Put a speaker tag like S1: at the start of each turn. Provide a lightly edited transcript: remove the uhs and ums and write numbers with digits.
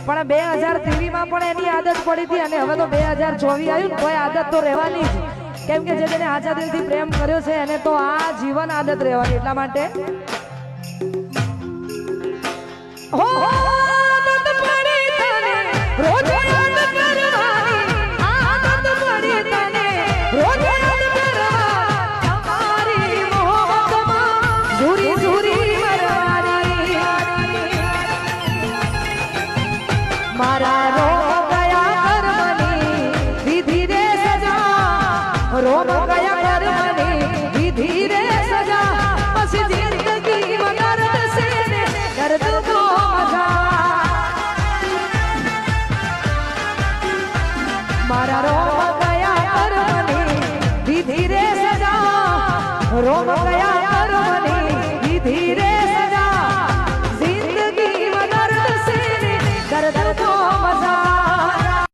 S1: પણ 2023 માં પણ એની આદત પડી હતી અને હવે તો 2024 આવ્યું ને કોઈ આદત તો રહેવાની જ, કેમ કે જે જેને આજા દિલથી પ્રેમ કર્યો છે એને તો આ જીવન આદત રહેવાની, એટલા માટે હો આદત પડી તને રોજ યાદ કરવાની, આદત પડી તને રોજ યાદ કરવા, તમારી મોહબ્બતમાં ઝૂરી ઝૂરી મરવાની, મારા રો ગયા કર્મની વિધિ રે સજા, રો ગયા કર્મની વિધિ રે સજા, પછી જિંદગી માં દર્દ છે ને દર્દ કો મજા, મારા રો ગયા કર્મની વિધિ રે સજા, રો ગયા કર્મની વિધિ રે સજા, જિંદગી માં દર્દ છે ને દર્દ કો મજા.